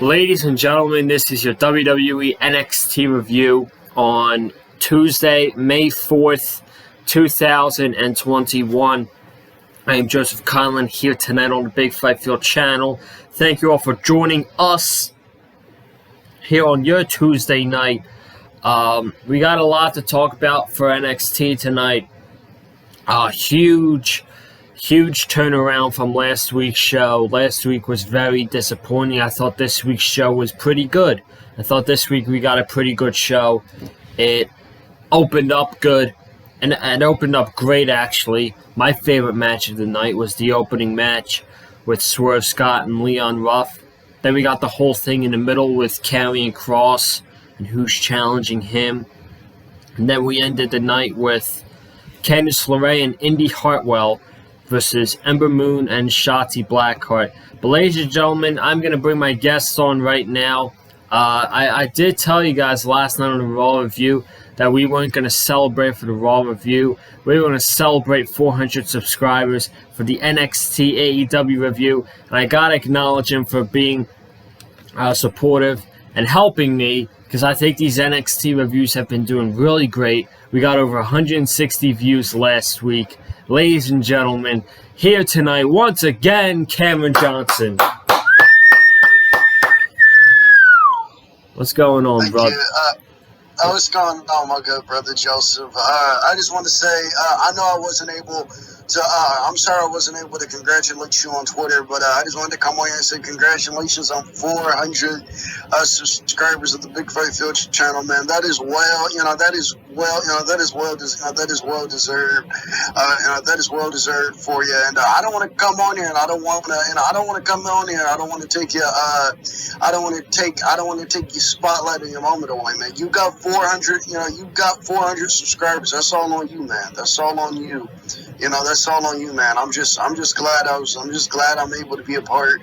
Ladies and gentlemen, this is your WWE NXT review on Tuesday, May 4th, 2021. I am Joseph Conlon here tonight on the Big Fight Field channel. Thank you all for joining us here on your Tuesday night. We got a lot to talk about for NXT tonight. Huge turnaround from last week's show. Last week was very disappointing. I thought this week's show was pretty good. I thought this week we got a pretty good show. It opened up good, and opened up great, actually. My favorite match of the night was the opening match with Swerve Scott and Leon Ruff. Then we got the whole thing in the middle with Karrion Kross and who's challenging him. And then we ended the night with Candace, Larae, and Indy Hartwell versus Ember Moon and Shotty Blackheart. But ladies and gentlemen, I'm going to bring my guests on right now. I did tell you guys last night on the Raw review that we weren't going to celebrate for the Raw review. We were going to celebrate 400 subscribers for the NXT AEW review. And I got to acknowledge him for being supportive and helping me, because I think these NXT reviews have been doing really great. We got over 160 views last week. Ladies and gentlemen, here tonight, once again, Cameron Johnson. What's going on, Thank brother? you. What's going on, my good brother Joseph? I just want to say, I know I wasn't able to, I'm sorry I wasn't able to congratulate you on Twitter, but I just wanted to come on here and say congratulations on 400 subscribers of the Big Fight Field channel, man. That is well deserved. That is well deserved for you. And I don't want to come on here, and I don't want to take you, I don't want to take your spotlight and your moment away, man. You got 400, you got 400 subscribers. That's all on you, man. That's all on you. That's all on you, man. I'm just glad I'm able to be a part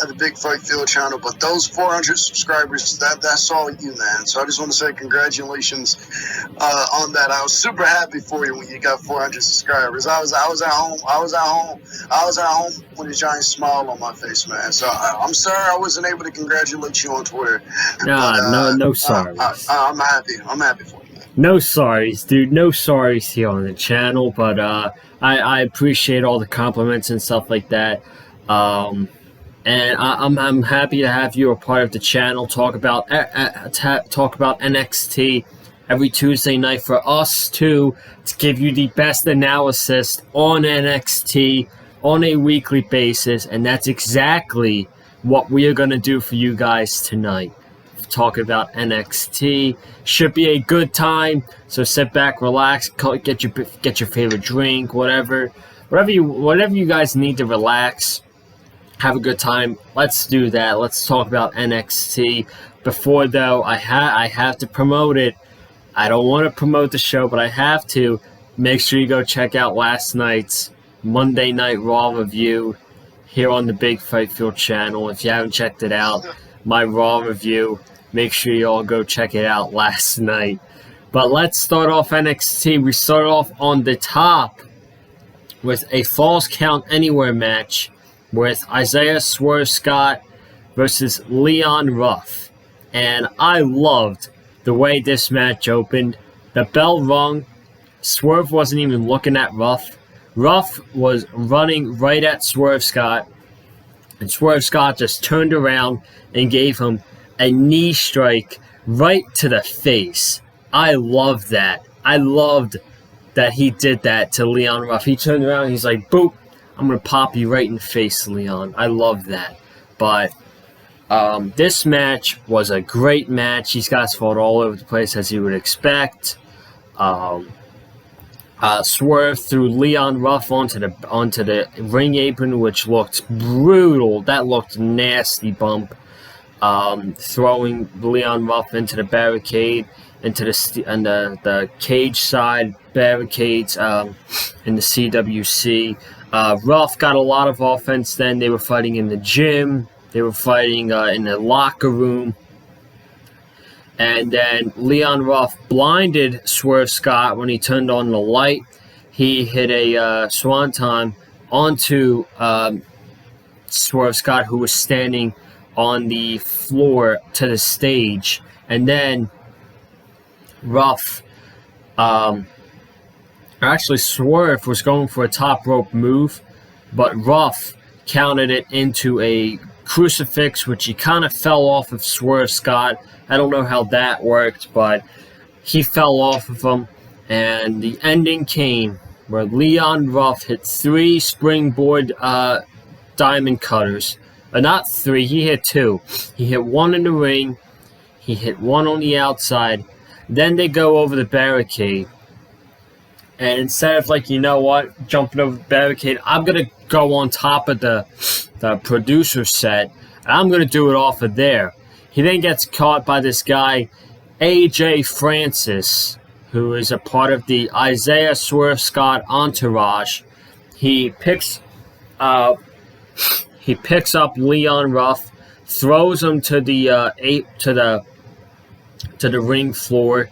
of the Big Fight Field channel. But those 400 subscribers, that's all you, man. So I just want to say congratulations on that. I was super happy for you when you got 400 subscribers. I was at home with a giant smile on my face, man. So I'm sorry I wasn't able to congratulate you on Twitter. No sorry. I'm happy for you. No sorries, dude. No sorries here on the channel, but I appreciate all the compliments and stuff like that. And I'm happy to have you a part of the channel. Talk about NXT every Tuesday night for us to give you the best analysis on NXT on a weekly basis, and that's exactly what we are going to do for you guys tonight. Talk about NXT. Should be a good time, so sit back, relax, get your favorite drink, whatever you guys need to relax, have a good time. Let's do that. Let's talk about NXT. Before though, I have to promote it. I don't want to promote the show, but I have to. Make sure you go check out last night's Monday Night Raw review here on the Big Fight Field channel. If you haven't checked it out, my Raw review, make sure you all go check it out last night. But let's start off NXT. We start off on the top with a Falls Count Anywhere match with Isaiah Swerve Scott versus Leon Ruff. And I loved the way this match opened. The bell rung. Swerve wasn't even looking at Ruff. Ruff was running right at Swerve Scott. And Swerve Scott just turned around and gave him a knee strike right to the face. I loved that. I loved that he did that to Leon Ruff. He turned around and he's like, boop, I'm going to pop you right in the face, Leon. I loved that. But this match was a great match. These guys fought all over the place, as you would expect. Swerve threw Leon Ruff onto the ring apron, which looked brutal. That looked nasty bump. Throwing Leon Ruff into the barricade, into the cage side barricades in the CWC. Ruff got a lot of offense then. They were fighting in the gym. They were fighting in the locker room. And then Leon Ruff blinded Swerve Scott when he turned on the light. He hit a swanton onto Swerve Scott, who was standing on the floor to the stage, and then Ruff, actually Swerve was going for a top rope move, but Ruff counted it into a crucifix, which he kind of fell off of Swerve Scott. I don't know how that worked, but he fell off of him, and the ending came where Leon Ruff hit 3 springboard diamond cutters. Not 3, he hit 2. He hit 1 in the ring, he hit 1 on the outside, then they go over the barricade. And instead of, like, you know what, jumping over the barricade, I'm going to go on top of the producer set, and I'm going to do it off of there. He then gets caught by this guy, AJ Francis, who is a part of the Isaiah Swerve Scott entourage. He picks up Leon Ruff, throws him to the ring floor.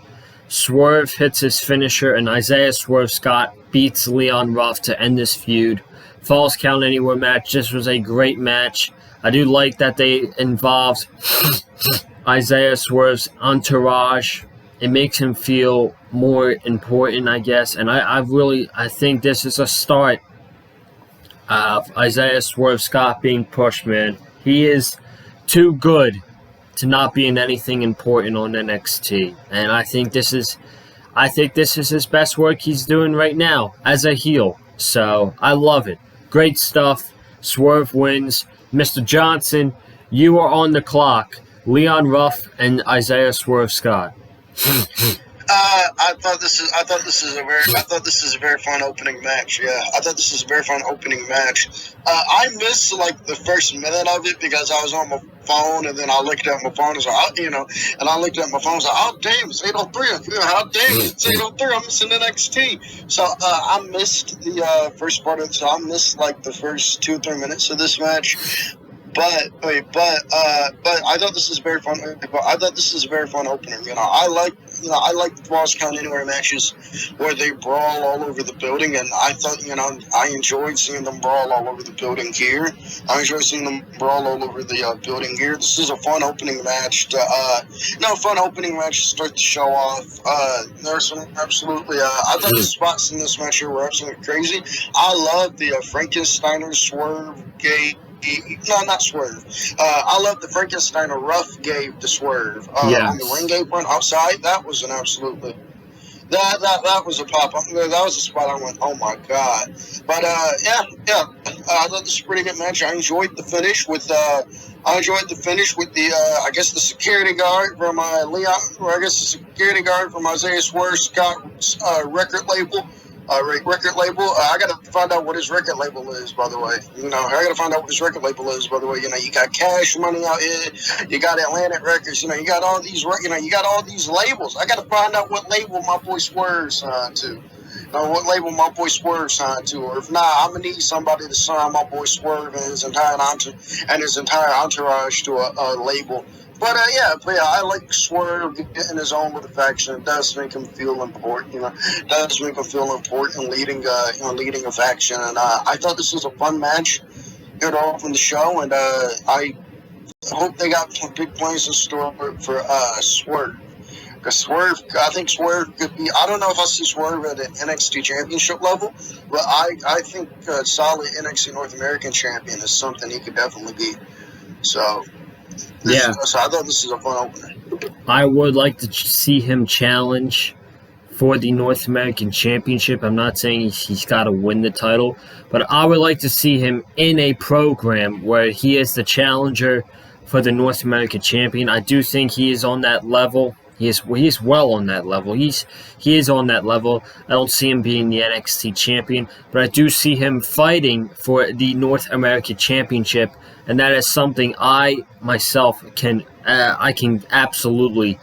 Swerve hits his finisher, and Isaiah Swerve Scott beats Leon Ruff to end this feud. Falls Count Anywhere match. This was a great match. I do like that they involved Isaiah Swerve's entourage. It makes him feel more important, I guess. And I think this is a start of Isaiah Swerve Scott being pushed, man. He is too good to not be in anything important on NXT. And I think this is his best work he's doing right now as a heel. So I love it. Great stuff. Swerve wins. Mr. Johnson, you are on the clock. Leon Ruff and Isaiah Swerve Scott. I thought this is a very fun opening match. Yeah, I thought this was a very fun opening match. I missed like the first minute of it because I was on my phone, and then I looked at my phone and I looked at my phone and was like, oh damn, it's 8:03. How damn, it's 8:03. I'm missing NXT. So I missed the first part of it. So I missed like the first 2 or 3 minutes of this match. But I thought this is very fun. I thought this is a very fun opener. I like the Falls Count Anywhere matches where they brawl all over the building, and I thought, I enjoyed seeing them brawl all over the building here. I enjoyed seeing them brawl all over the building here. This is a fun opening match to start the show off. There's some absolutely. I thought the spots in this match here were absolutely crazy. I love the Frankensteiner Swerve gate. No, not Swerve. I love the Frankensteiner Ruff gave to Swerve on the ring apron outside. That was an absolutely that was a pop up. That was a spot I went, oh my god. But I thought this was a pretty good match. I enjoyed the finish with the I guess the security guard from the security guard from Isaiah Swerve Scott's record label. I gotta find out what his record label is, by the way. You got Cash Money out here. You got Atlantic Records. You got all these. You got all these labels. I gotta find out what label my boy Swerve signed to. Or if not, I'm gonna need somebody to sign my boy Swerve and his entire entourage to a label. But I like Swerve getting his own with a faction. It does make him feel important. It does make him feel important leading a faction. And I thought this was a fun match here to open the show. And I hope they got some big plans in store for Swerve. Because I think Swerve could be. I don't know if I see Swerve at an NXT championship level, but I think a solid NXT North American champion is something he could definitely be. So. So I thought this was a fun opener. I would like to see him challenge for the North American Championship. I'm not saying he's got to win the title, but I would like to see him in a program where he is the challenger for the North American Champion. I do think he is on that level. He is well on that level. He is on that level. I don't see him being the NXT champion, but I do see him fighting for the North American Championship, and that is something I myself can absolutely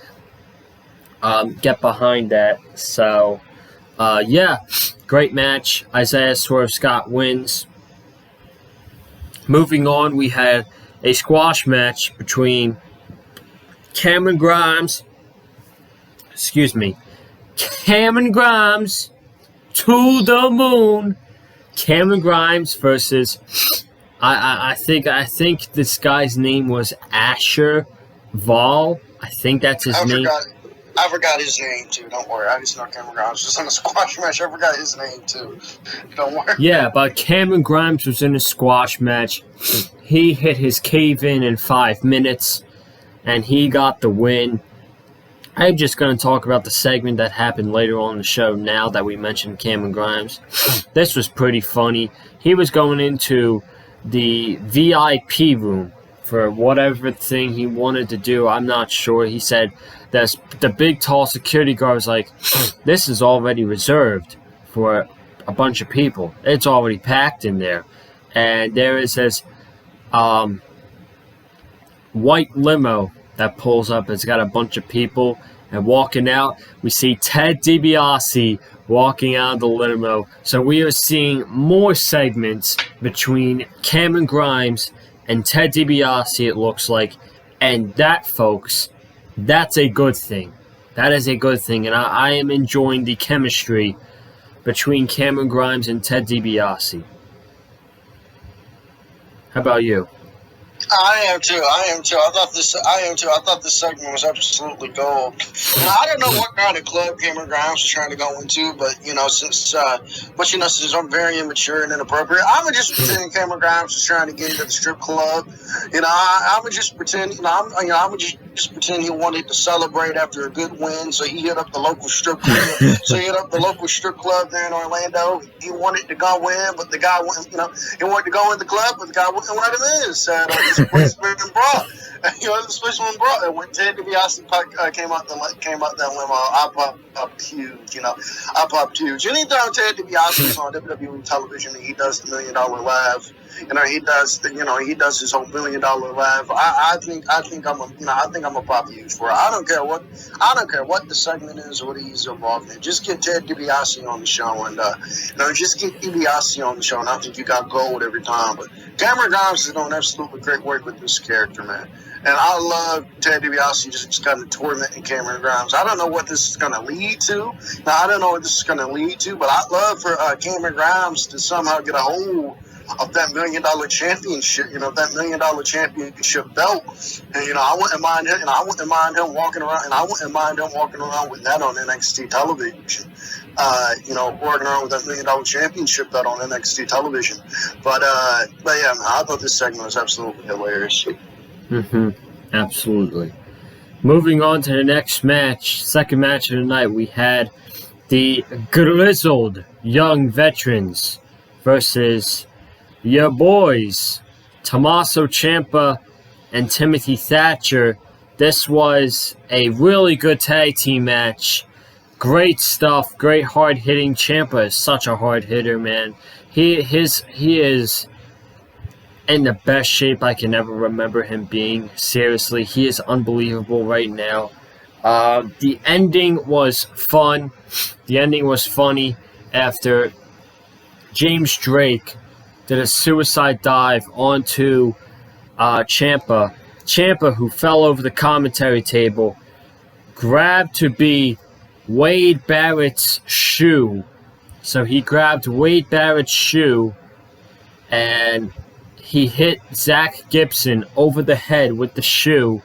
get behind that. So, great match. Isaiah Swerve Scott wins. Moving on, we had a squash match between Cameron Grimes to the moon. Cameron Grimes versus I think this guy's name was Asher Vol. I think that's his name. I forgot his name too. Don't worry. I just know Cameron Grimes was in a squash match. I forgot his name too. Don't worry. Yeah, but Cameron Grimes was in a squash match. He hit his cave-in 5 minutes, and he got the win. I'm just going to talk about the segment that happened later on in the show now that we mentioned Cameron Grimes. This was pretty funny. He was going into the VIP room for whatever thing he wanted to do. I'm not sure. He said that the big, tall security guard was like, this is already reserved for a bunch of people. It's already packed in there. And there is this white limo that pulls up. It's got a bunch of people. And walking out, we see Ted DiBiase walking out of the limo. So we are seeing more segments between Cameron Grimes and Ted DiBiase, it looks like. And that, folks, that's a good thing. That is a good thing. And I am enjoying the chemistry between Cameron Grimes and Ted DiBiase. How about you? I am too. I thought this segment was absolutely gold. Now, I don't know what kind of club Cameron Grimes was trying to go into, but since I'm very immature and inappropriate, I'm gonna just pretend Cameron Grimes was trying to get into the strip club. I'm gonna just pretend. I'm gonna just pretend he wanted to celebrate after a good win, so he hit up the local strip club. There in Orlando. He wanted to go in, but the guy went. He wanted to go in the club, but the guy wouldn't let him in. So this policeman brought. This policeman brought. And when Ted DiBiase came out that limo, I popped huge. I popped huge. Anytime Ted DiBiase is on WWE television and he does the $1 Million Laugh, he does his whole $1 Million Laugh. I think I'm a pop huge for it. I don't care what the segment is or what he's involved in. Just get Ted DiBiase on the show and just get DiBiase on the show, and I think you got gold every time. But Cameron Grimes is doing absolutely great work with this character, man. And I love Ted DiBiase just kind of tormenting Cameron Grimes. I don't know what this is going to lead to. Now, I don't know what this is going to lead to, but I'd love for Cameron Grimes to somehow get a hold of that $1 Million Championship, that $1 Million Championship belt. And, I wouldn't mind him walking around with that on NXT television. Walking around with that $1 Million Championship belt on NXT television. But yeah, man, I thought this segment was absolutely hilarious. Absolutely. Moving on to the next match, second match of the night, we had the grizzled young veterans versus your boys, Tommaso Ciampa and Timothy Thatcher. This was a really good tag team match. Great stuff, great hard hitting. Ciampa is such a hard hitter, man. He is in the best shape I can ever remember him being. Seriously, he is unbelievable right now. The ending was fun. The ending was funny after James Drake did a suicide dive onto Ciampa. Ciampa, who fell over the commentary table, grabbed to be Wade Barrett's shoe. So he grabbed Wade Barrett's shoe and he hit Zach Gibson over the head with the shoe.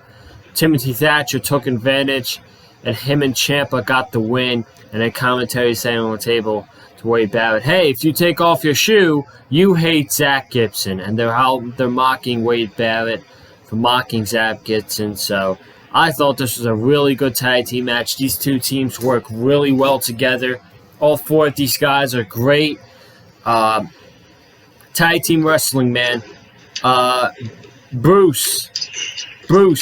Timothy Thatcher took advantage, and him and Ciampa got the win. And then commentary saying on the table to Wade Barrett, hey, if you take off your shoe, you hate Zach Gibson. And they're mocking Wade Barrett for mocking Zach Gibson. So I thought this was a really good tag team match. These two teams work really well together. All four of these guys are great. Tag team wrestling, man. Bruce,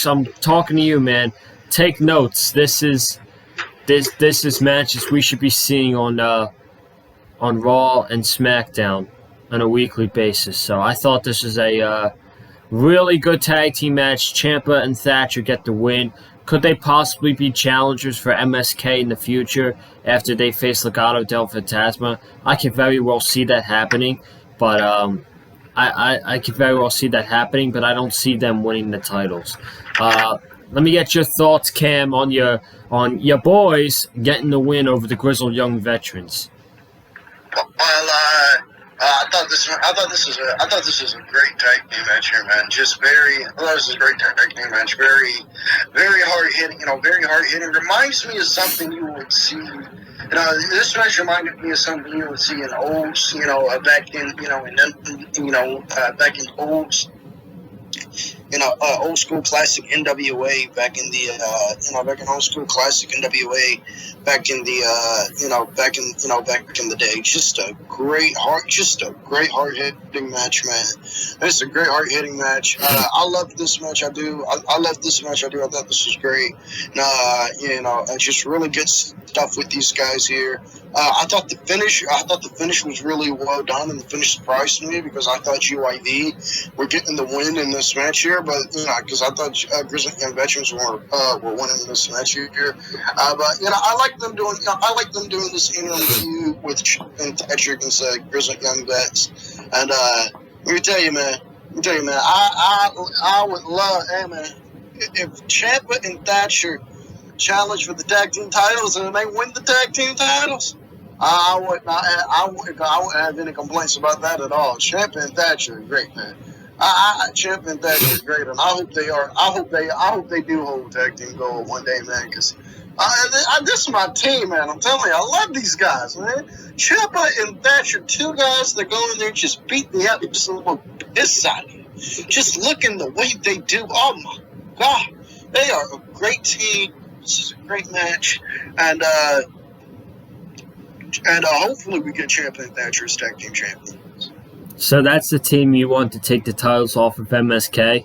I'm talking to you, man. Take notes. This is matches we should be seeing on Raw and SmackDown on a weekly basis. So I thought this was a really good tag team match. Ciampa and Thatcher get the win. Could they possibly be challengers for MSK in the future after they face Legado del Fantasma? I could very well see that happening, but I could very well see that happening, but I don't see them winning the titles. Let me get your thoughts, Cam, on your boys getting the win over the grizzled young veterans. Well, I thought this was a great tag team match here, man. Just very. I thought this was a great tag team match. Very, very hard hitting. Very hard hitting. Reminds me of something you would see. This match reminded me of something you would see in old. Back in. Back in old. Old school classic NWA back in the back in old school classic NWA back in the back in the day. Just a great hard hitting match, man. It's a great hard hitting match. I love this match. I do. I love this match. I do. I thought this was great. Just really good stuff with these guys here. I thought the finish was really well done, and the finish surprised me because I thought UIV were getting the win in this match here, but because I thought Grizzled Young Veterans were winning this match here. But I like them doing this interview with Thatcher against Grizzled Young Vets, and let me tell you, man. I would love, hey man, if Ciampa and Thatcher challenge for the tag team titles and they win the tag team titles, I wouldn't have any complaints about that at all. Ciampa and Thatcher are great, man. Ciampa and Thatcher are great, and I hope they are. I hope they do hold tag team gold one day, man. Because this is my team, man. I'm telling you, I love these guys, man. Ciampa and Thatcher, two guys that go in there and just beat the absolute piss out of you. Just looking the way they do. Oh my God, they are a great team. This is a great match, and hopefully we get Ciampa and Thatcher as tag team champions. So that's the team you want to take the titles off of MSK?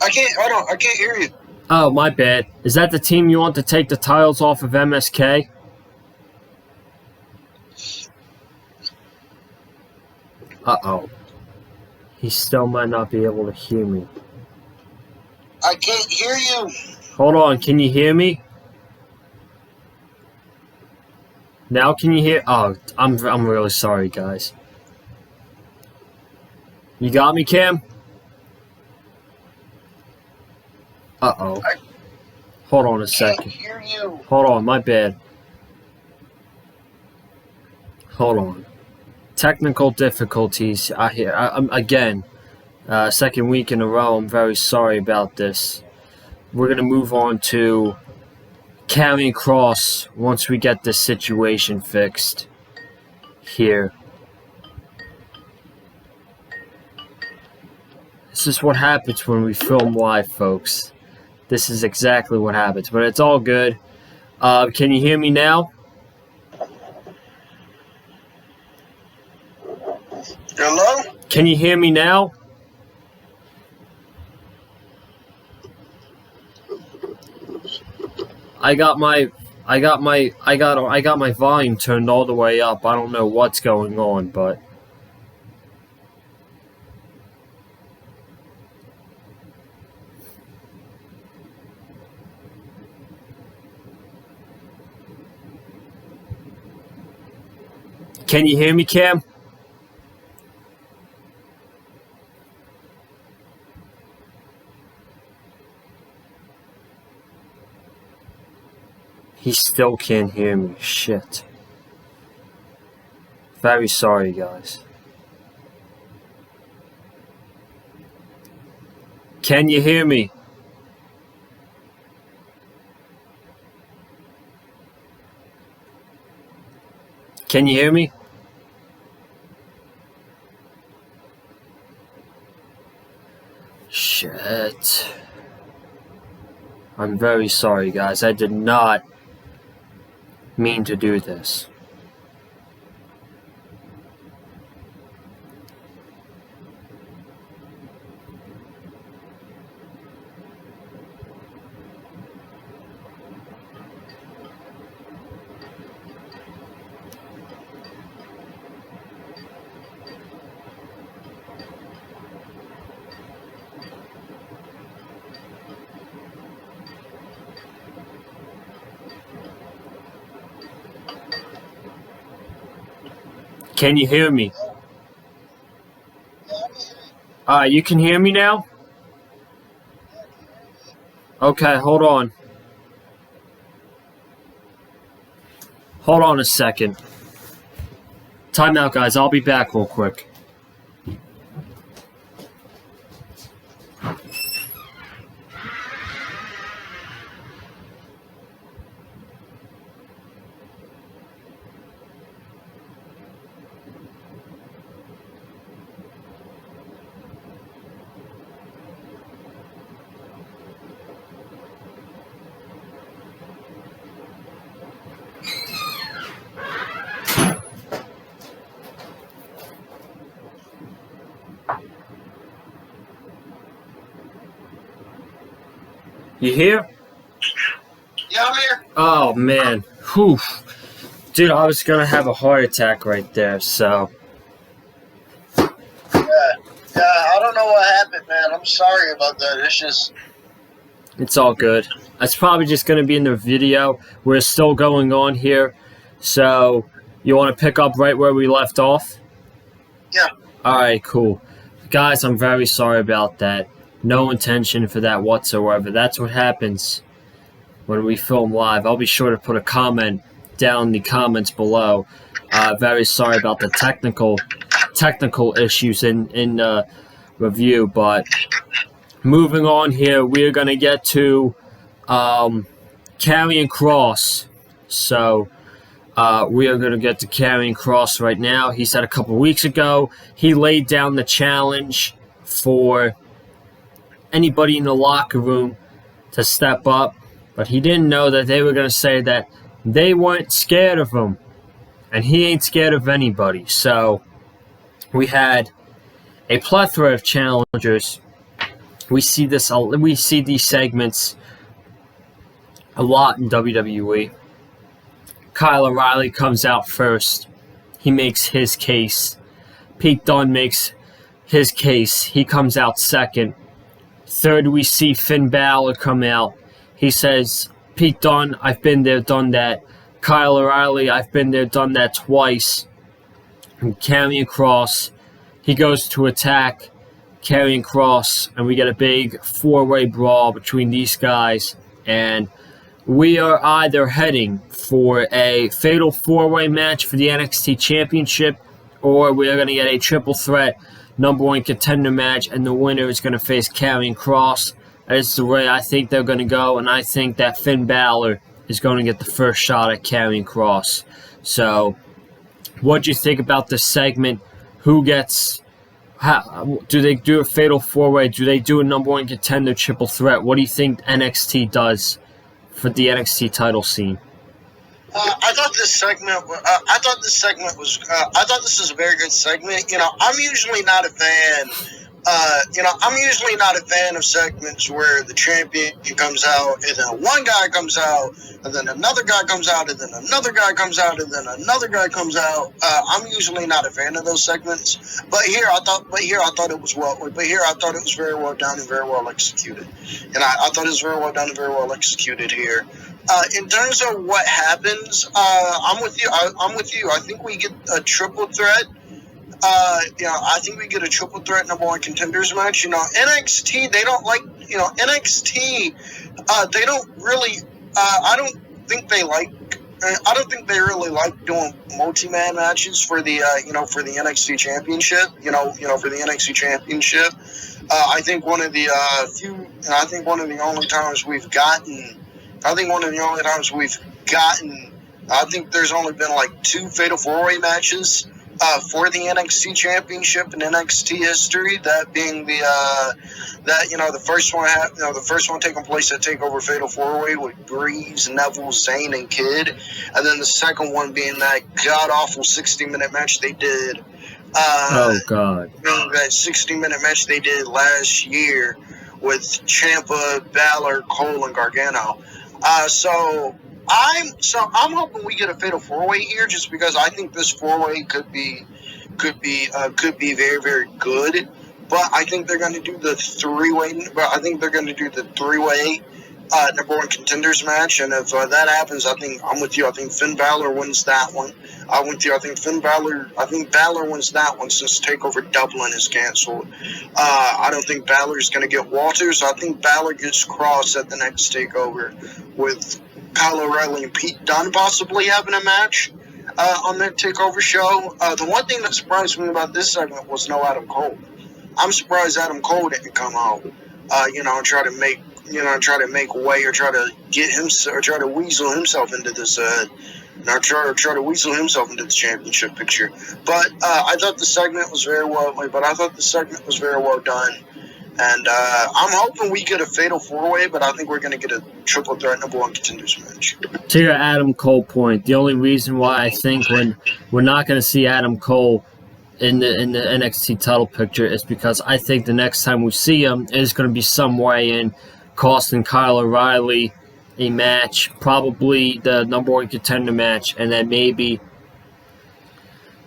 I can't hear you. Oh, my bad. Is that the team you want to take the titles off of MSK? Uh-oh. He still might not be able to hear me. I can't hear you. Hold on, can you hear me? Now can you hear? Oh, I'm really sorry, guys. You got me, Cam? Uh-oh. Hold on a second. I can't hear you. Hold on, my bad. Hold on. Technical difficulties. Again, second week in a row. I'm very sorry about this. We're going to move on to Karrion Kross once we get this situation fixed here. This is what happens when we film live, folks. This is exactly what happens, but it's all good. Can you hear me now? Hello? Can you hear me now? I got my volume turned all the way up. I don't know what's going on, but can you hear me, Cam? He still can't hear me. Shit. Very sorry, guys. Can you hear me? Can you hear me? Shit. I'm very sorry, guys. I did not mean to do this. Can you hear me? You can hear me now? Okay, hold on. Hold on a second. Time out, guys. I'll be back real quick. You here? Yeah, I'm here. Oh, man. Whew. Dude, I was going to have a heart attack right there, so. Yeah, I don't know what happened, man. I'm sorry about that. It's just... It's all good. That's probably just going to be in the video. We're still going on here. So, you want to pick up right where we left off? Yeah. All right, cool. Guys, I'm very sorry about that. No intention for that whatsoever. That's what happens when we film live. I'll be sure to put a comment down in the comments below. Very sorry about the technical issues in review. But moving on here, we're going to get to Karrion Kross. So we are going to get to Karrion Kross right now. He said a couple weeks ago he laid down the challenge for anybody in the locker room to step up, but he didn't know that they were going to say that they weren't scared of him, and he ain't scared of anybody. So we had a plethora of challengers. We see these segments a lot in WWE. Kyle O'Reilly comes out first. He makes his case. Pete Dunne makes his case. He comes out second. Third, we see Finn Balor come out. He says, Pete Dunne, I've been there, done that. Kyle O'Reilly, I've been there, done that twice. And Karrion Kross, he goes to attack Karrion Kross, and we get a big four-way brawl between these guys. And we are either heading for a fatal four-way match for the NXT Championship, or we are going to get a triple threat number one contender match, and the winner is going to face Karrion Kross. That's the way I think they're going to go, and I think that Finn Balor is going to get the first shot at Karrion Kross. So, what do you think about this segment? Who gets... do they do a fatal four-way? Do they do a number one contender triple threat? What do you think NXT does for the NXT title scene? I thought this segment was. I thought this was a very good segment. I'm usually not a fan. I'm usually not a fan of segments where the champion comes out, and then one guy comes out, and then another guy comes out, and then another guy comes out, and then another guy comes out. I'm usually not a fan of those segments. But here I thought it was very well done and very well executed. And I thought it was very well done and very well executed here. In terms of what happens, I'm with you. I think we get a triple threat. I think we get a triple threat number one contenders match. NXT, they don't like, NXT, they don't really, I don't think they really like doing multi-man matches for the, for the NXT championship, for the NXT championship. I think one of the only times we've gotten, I think there's only been like 2 fatal four-way matches for the NXT Championship in NXT history. That being the first one taking place at Takeover Fatal 4-Way with Breeze, Neville, Zayn, and Kid, and then the second one being that god awful 60-minute match they did. Oh God! That 60-minute match they did last year with Ciampa, Balor, Cole, and Gargano. So I'm hoping we get a fatal four-way here, just because I think this four-way could be very, very good. But I think they're going to do the three-way. Number one contenders match, and if that happens, I'm with you. I think Finn Balor wins that one. I'm with you. I think Balor wins that one since Takeover Dublin is canceled. I don't think Balor's going to get Walters. I think Balor gets Kross at the next Takeover with Kyle O'Reilly and Pete Dunne possibly having a match. on that takeover show. The one thing that surprised me about this segment was no Adam Cole. I'm surprised Adam Cole didn't come out, and try to make way or try to get him or try to weasel himself into this. Try to weasel himself into the championship picture. But I thought the segment was very well done. And I'm hoping we get a fatal 4-way, but I think we're going to get a triple threat number one contenders match. To your Adam Cole point, the only reason why I think we're not going to see Adam Cole in the NXT title picture is because I think the next time we see him is going to be some way in costing Kyle O'Reilly a match, probably the number one contender match, and then maybe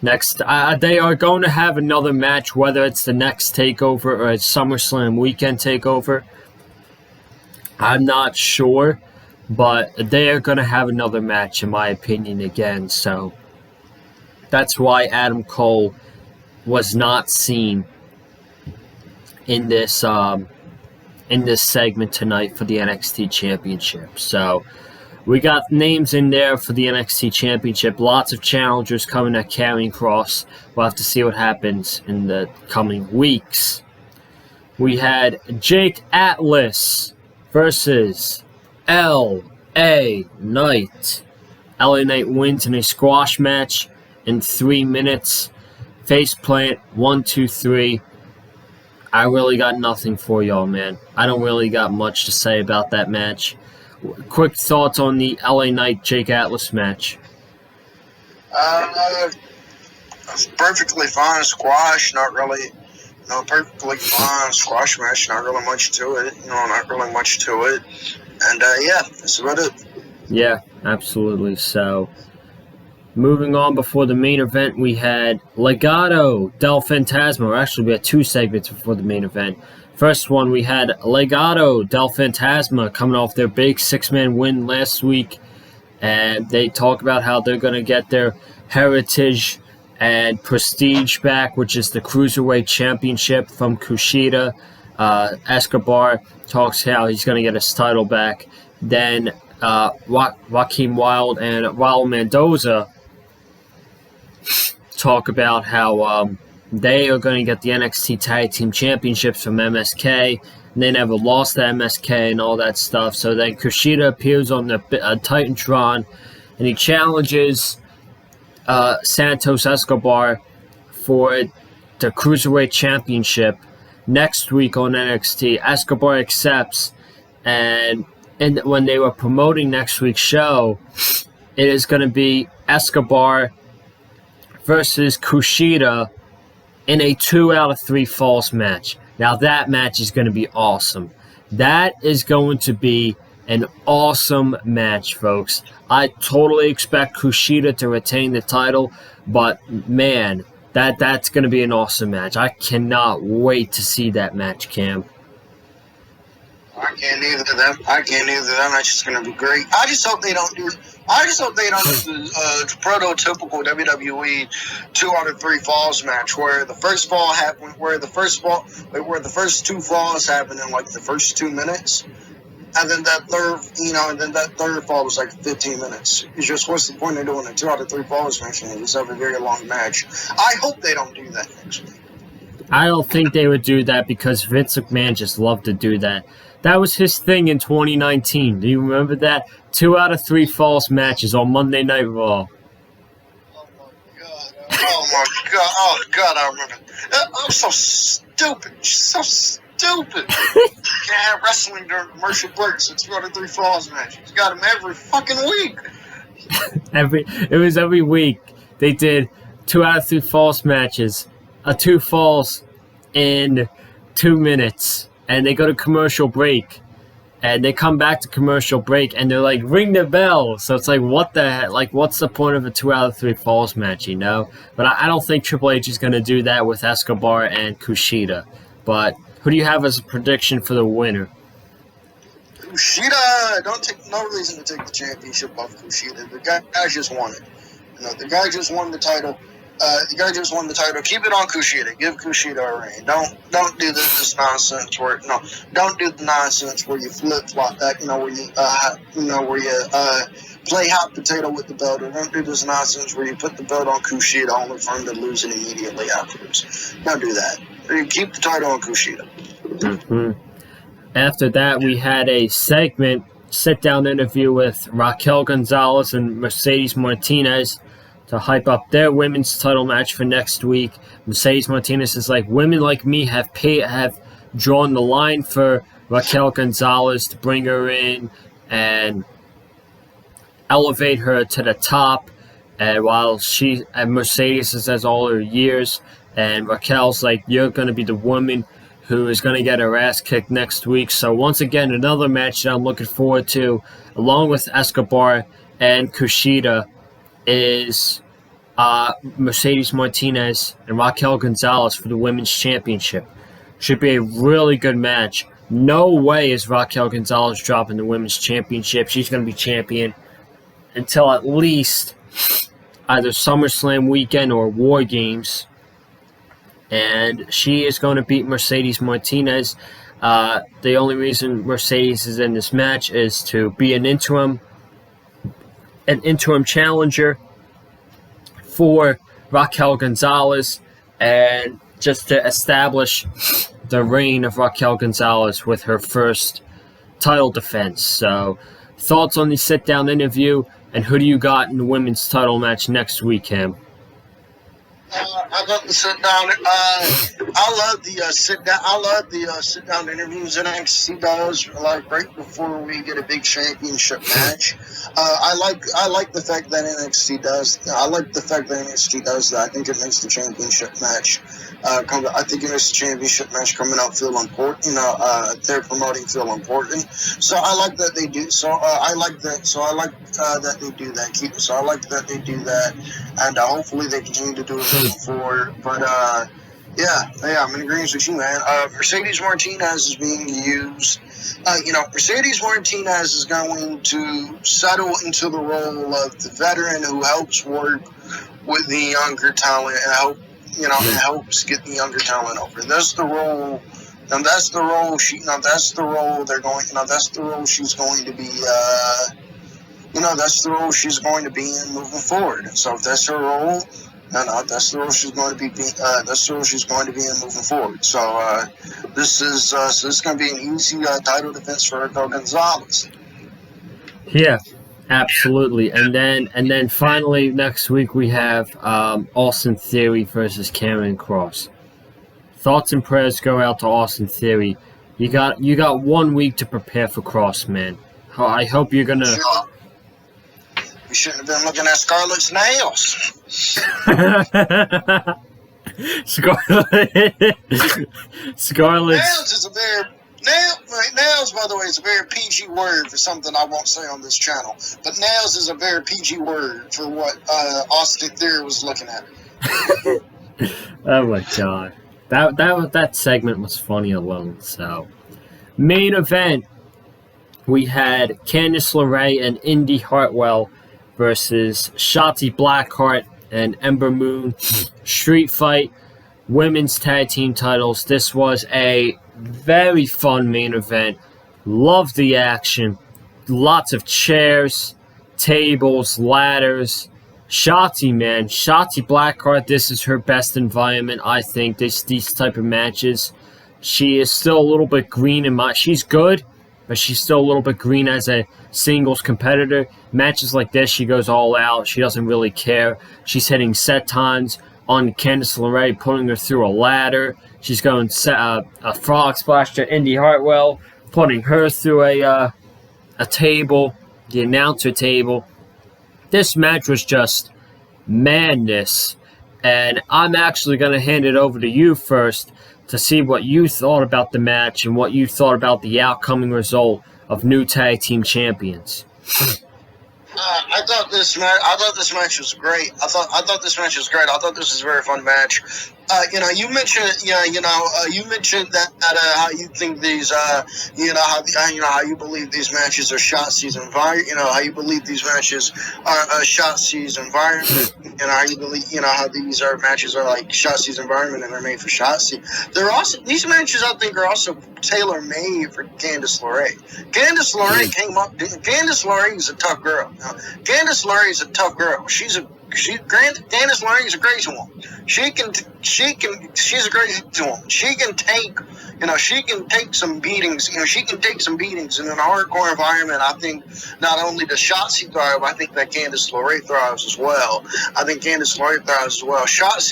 next, they are going to have another match, whether it's the next takeover or a SummerSlam weekend takeover. I'm not sure, but they are going to have another match, in my opinion, again. So that's why Adam Cole was not seen in this segment tonight for the NXT Championship. So we got names in there for the NXT Championship. Lots of challengers coming at Karrion Kross. We'll have to see what happens in the coming weeks. We had Jake Atlas versus L.A. Knight. L.A. Knight wins in a squash match in 3 minutes. Faceplant, 1, 2, 3. I really got nothing for y'all, man. I don't really got much to say about that match. Quick thoughts on the LA Knight Jake Atlas match. Perfectly fine squash, not really. Perfectly fine squash match, not really much to it. And that's about it. Yeah, absolutely. So, moving on, before the main event, we had Legado del Fantasma. Or actually, we had 2 segments before the main event. First one, we had Legado del Fantasma coming off their big 6-man win last week. And they talk about how they're going to get their heritage and prestige back, which is the Cruiserweight Championship from Kushida. Escobar talks how he's going to get his title back. Then Joaquin Wilde and Raul Mendoza talk about how they are going to get the NXT Tag Team Championships from MSK. And they never lost the MSK and all that stuff. So then Kushida appears on the Titantron, and he challenges Santos Escobar for the Cruiserweight Championship next week on NXT. Escobar accepts, and when they were promoting next week's show, it is going to be Escobar versus Kushida in a 2 out of 3 falls match. Now that match is going to be awesome. That is going to be an awesome match, folks. I totally expect Kushida to retain the title, but man, that's going to be an awesome match. I cannot wait to see that match, Cam. I can't either. That match is going to be great. I just hope they don't do the prototypical WWE 2 out of 3 falls match where the first fall happened, where the first 2 falls happened in like the first 2 minutes, and then that third fall was like 15 minutes. It's just, what's the point of doing a 2 out of 3 falls match and just have a very long match? I hope they don't do that next week. I don't think they would do that because Vince McMahon just loved to do that. That was his thing in 2019. Do you remember that? 2 out of 3 false matches on Monday Night Raw. Oh my god, I remember. I'm so stupid. You can't have wrestling during commercial breaks. It's 2 out of 3 falls matches. You got them every fucking week. Every week. They did 2 out of 3 false matches. 2 falls in 2 minutes. And they go to commercial break, and they come back to commercial break, and they're like, ring the bell. So it's like, what the heck? Like, what's the point of a 2 out of 3 falls match, you know? But I don't think Triple H is going to do that with Escobar and Kushida. But who do you have as a prediction for the winner? Kushida, no reason to take the championship off Kushida. The guy just won it. The guy just won the title. Keep it on Kushida. Give Kushida a reign. Don't do this nonsense where don't do the nonsense where you flip flop that. Where you play hot potato with the belt, or don't do this nonsense where you put the belt on Kushida only for him to lose it immediately afterwards. Don't do that. You keep the title on Kushida. Mm-hmm. After that, we had a segment, sit-down interview with Raquel Gonzalez and Mercedes Martinez to hype up their women's title match for next week. Mercedes Martinez is like, women like me have drawn the line for Raquel Gonzalez to bring her in and elevate her to the top. And while Mercedes has all her years, and Raquel's like, you're going to be the woman who is going to get her ass kicked next week. So once again, another match that I'm looking forward to, along with Escobar and Kushida, is Mercedes Martinez and Raquel Gonzalez for the Women's Championship. Should be a really good match. No way is Raquel Gonzalez dropping the Women's Championship. She's going to be champion until at least either SummerSlam weekend or War Games. And she is going to beat Mercedes Martinez. The only reason Mercedes is in this match is to be an interim challenger for Raquel Gonzalez, and just to establish the reign of Raquel Gonzalez with her first title defense. So, thoughts on the sit-down interview, and who do you got in the women's title match next week, Cam? I love the sit down. I love the sit down. I love the sit down interviews NXT does, like right before we get a big championship match. I like the fact that NXT does. I like the fact that NXT does that. I think it makes the championship match. I think it makes the championship match coming out feel important. They're promoting feel important. So I like that they do. I like that they do that. So I like that they do that, and hopefully they continue to do it moving forward. But yeah, I'm in agreement with you, man. Mercedes Martinez is being used. Mercedes Martinez is going to settle into the role of the veteran who helps work with the younger talent and helps get the younger talent over. That's the role. And that's the role that's the role they're going. That's the role she's going to be. That's the role she's going to be in moving forward. So if that's her role, that's the role she's going to be. That's the role she's going to be in moving forward. So this is going to be an easy title defense for Raquel Gonzalez. Yeah, absolutely. And then finally next week we have Austin Theory versus Karrion Kross. Thoughts and prayers go out to Austin Theory. You got 1 week to prepare for Kross, man. I hope you're gonna. We shouldn't have been looking at Scarlett's nails. Scarlett's nails is a very nails. By the way, is a very PG word for something I won't say on this channel. But nails is a very PG word for what Austin Theory was looking at. Oh my god, that segment was funny alone. So, main event, we had Candace LeRae and Indy Hartwell versus Shotty Blackheart and Ember Moon. Street fight, women's tag team titles. This was a very fun main event. Loved the action. Lots of chairs, tables, ladders. Shotty, man. Shotty Blackheart, this is her best environment, I think, these type of matches. She is still a little bit green she's good, but she's still a little bit green as a singles competitor. Matches like this, she goes all out. She doesn't really care. She's hitting set times on Candace LeRae, putting her through a ladder. She's going a frog splash to Indy Hartwell, putting her through a table, the announcer table. This match was just madness, and I'm actually going to hand it over to you first to see what you thought about the match and what you thought about the outcoming result of new tag team champions. I thought this match was great. I thought this match was great. I thought this was a very fun match. You mentioned, you mentioned that how you think these, how you believe these matches are shot season environment. How you believe these matches are a shot season environment. How you believe, how these are matches are like shot season environment and they're made for shot season. They're also these matches I think are also tailor made for Candace LeRae. Candace LeRae came up. Candace LeRae is a tough girl. Candace LeRae is a tough girl. Candace LeRae is a crazy woman. She's a crazy woman. She can take some beatings. She can take some beatings in an hardcore environment. I think not only does Shotzi thrive, I think that Candace LeRae thrives as well. Shotzi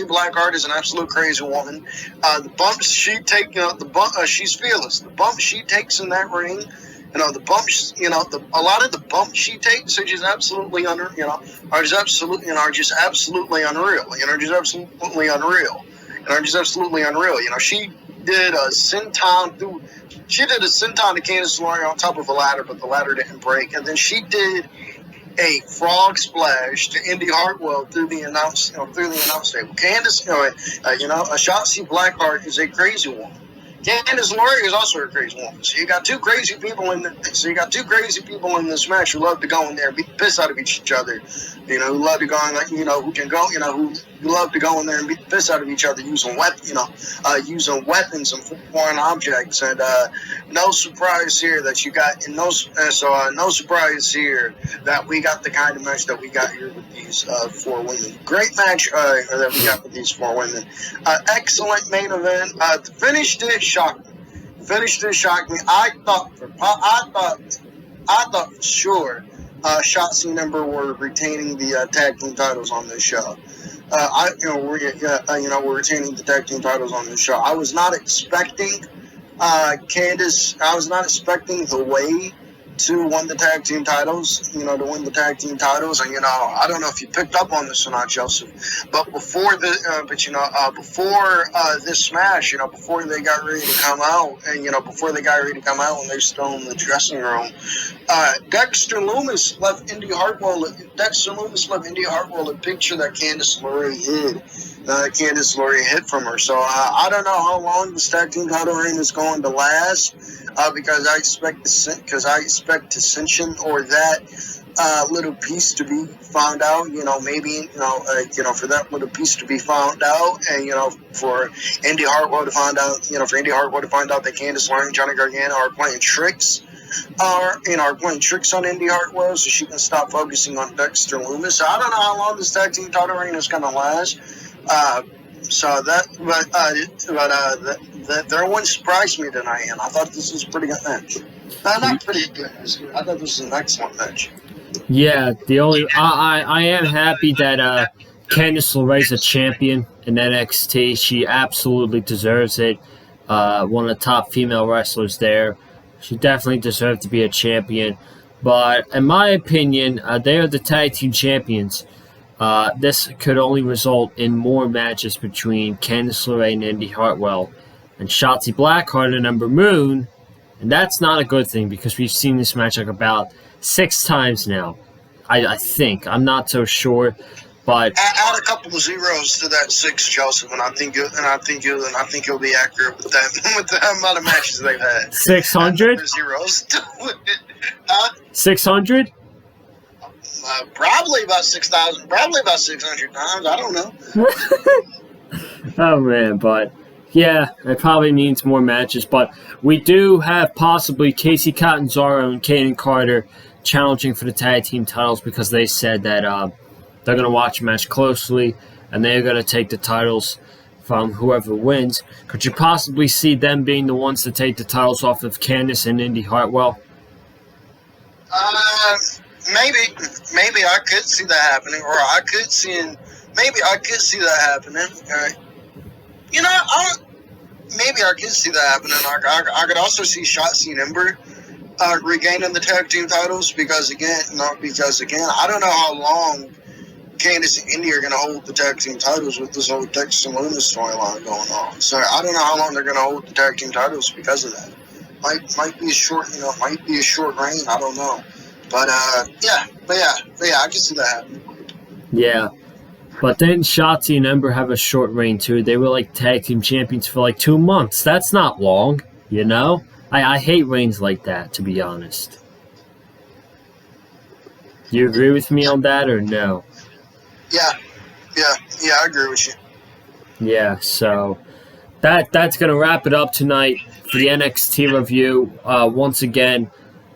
Blackheart is an absolute crazy woman. The bumps she takes, she's fearless. The bumps she takes in that ring. The bumps, a lot of the bumps she takes are just absolutely are just absolutely unreal. She did a senton to Candace LeRae on top of a ladder, but the ladder didn't break. And then she did a frog splash to Indy Hartwell through the announce table. Candace, Shotzi Blackheart is a crazy woman. Candace LeRae is also a crazy woman. So you got two crazy people in this match who love to go in there and beat the piss out of each other. Who love to go in there, who love to go in there and beat the piss out of each other using weapons and foreign objects. And no surprise here that you got, no surprise here that we got the kind of match that we got here with these four women. Great match that we got with these four women. Excellent main event. The finish did shock me. I thought for sure Shotzi and Ember were retaining the tag team titles on this show. We're retaining the tag team titles on this show. I was not expecting Candace. I was not expecting the way to win the tag team titles. And I don't know if you picked up on this or not, Joseph. But before this match, before they got ready to come out, and they're still in the dressing room, Dexter Loomis left Indy Hartwell a picture that Candace LeRae hid from her. So I don't know how long this tag team title reign is going to last, because I expect dissension or that little piece to be found out. For that little piece to be found out, and for Indy Hartwell to find out, that Candace LeRae and Johnny Gargano are playing tricks. Are playing tricks on Indy Hartwell, so she can stop focusing on Dexter Loomis. So I don't know how long this tag team title reign is going to last. There wouldn't surprise me tonight, and I thought this was a pretty good match. Not pretty good. I thought this was an excellent match. Yeah, I am happy that Candace LeRae's a champion in NXT. She absolutely deserves it. One of the top female wrestlers there. She definitely deserved to be a champion. But in my opinion, they are the tag team champions. This could only result in more matches between Candace LeRae and Indy Hartwell and Shotzi Blackheart and Ember Moon. And that's not a good thing, because we've seen this match like about 6 times now. I think. I'm not so sure. But add a couple of zeros to that 6, Joseph, and I think you'll be accurate with that with the amount of matches they've had. 600 zeros. 600. Probably about 6,000. Probably about 600 times. I don't know. Oh man, but yeah, it probably means more matches. But we do have possibly Casey Catanzaro and Kaden Carter challenging for the tag team titles, because they said that they're going to watch a match closely, and they're going to take the titles from whoever wins. Could you possibly see them being the ones to take the titles off of Candace and Indy Hartwell? Maybe I could see that happening, or I could see that happening. Maybe I could see that happening. I could also see Shotzi and Ember regaining the tag team titles, because again, I don't know how long Candace and Indy are going to hold the tag team titles with this whole Dexter Loomis storyline going on. So I don't know how long they're going to hold the tag team titles because of that. Might be a short reign. I don't know. But yeah, I can see that happening. Yeah. But then Shotty and Ember have a short reign too. They were like tag team champions for like 2 months. That's not long, you know? I hate reigns like that, to be honest. Do you agree with me on that or no? Yeah, I agree with you. Yeah, so that's going to wrap it up tonight for the NXT review. Once again,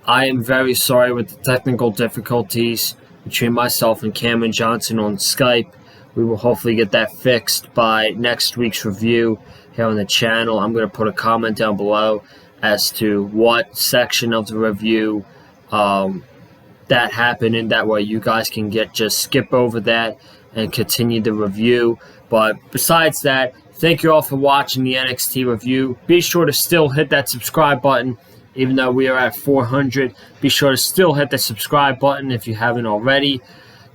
I am very sorry with the technical difficulties between myself and Cameron Johnson on Skype. We will hopefully get that fixed by next week's review here on the channel. I'm going to put a comment down below as to what section of the review that happened in. That way you guys can just skip over that and continue the review. But besides that, thank you all for watching the NXT review. Be sure to still hit that subscribe button. Even though we are at 400, be sure to still hit the subscribe button if you haven't already.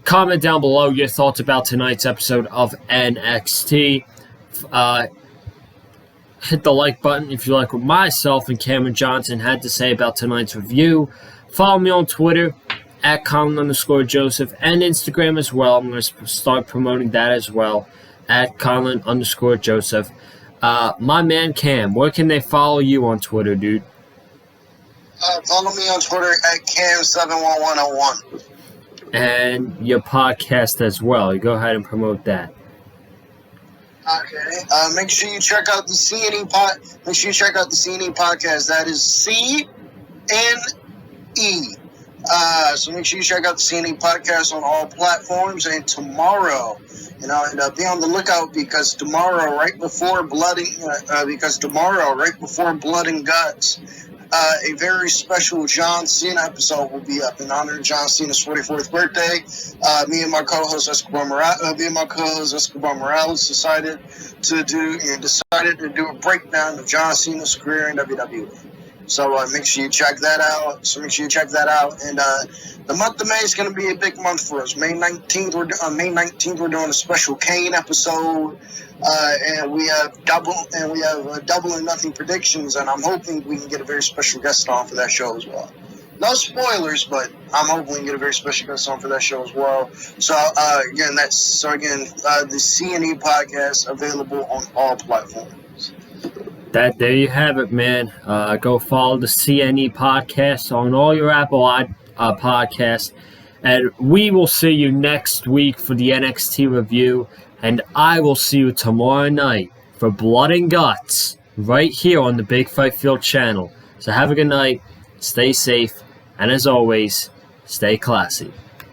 Comment down below your thoughts about tonight's episode of NXT. Hit the like button if you like what myself and Cameron Johnson had to say about tonight's review. Follow me on Twitter at Colin_Joseph and Instagram as well. I'm going to start promoting that as well at Colin_Joseph. My man Cam, where can they follow you on Twitter, dude? Follow me on Twitter at Cam71101. And your podcast as well. You go ahead and promote that. Okay. Make sure you check out the CNE Make sure you check out the CNE podcast. That is CNE. So make sure you check out the CNE podcast on all platforms. And tomorrow, and be on the lookout because tomorrow, right before Blood and Guts, a very special John Cena episode will be up in honor of John Cena's 44th birthday. Me and my co-host Escobar Morales decided to do a breakdown of John Cena's career in WWE. So make sure you check that out. And the month of May is going to be a big month for us. May 19th, we're doing a special Kane episode. And we have double or nothing predictions, and I'm hoping we can get a very special guest on for that show as well. No spoilers, but I'm hoping we can get a very special guest on for that show as well. So again, the CNE podcast available on all platforms. There you have it, man. Go follow the CNE podcast on all your Apple podcasts, and we will see you next week for the NXT review. And I will see you tomorrow night for Blood and Guts right here on the Big Fight Field channel. So have a good night, stay safe, and as always, stay classy.